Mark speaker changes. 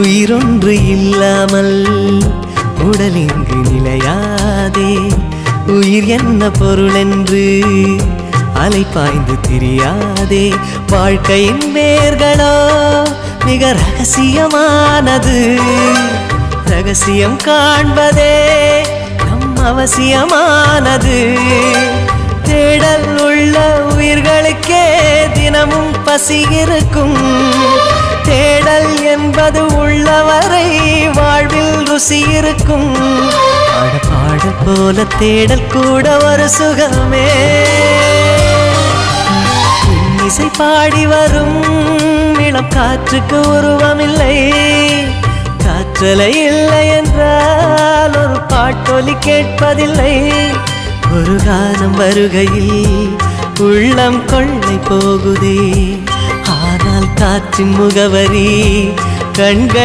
Speaker 1: உயிரொன்று இல்லாமல் உடல் இங்கு நிலையாதே. உயிர் என்ன பொருள் என்று அலைப்பாய்ந்து தெரியாதே. வாழ்க்கையின் வேர்களோ மிக ரகசியமானது. ரகசியம் காண்பதே நம் அவசியமானது. தேடல் உள்ள உயிர்களுக்கே தினமும் பசி இருக்கும். தேடல் என்பது உள்ளவரை வாழ்வில் ருசி இருக்கும். பாடல் போல தேடல் கூட ஒரு சுகமே. இசை பாடி வரும் இளம் காற்றுக்கு உருவமில்லை. காற்றலை இல்லை என்றால் ஒரு பாட்டொலி கேட்பதில்லை. ஒரு காலம் வருகையில் உள்ளம் கொள்ளை போகுதே. ஆனால் காற்றின் முகவரி கண்கள்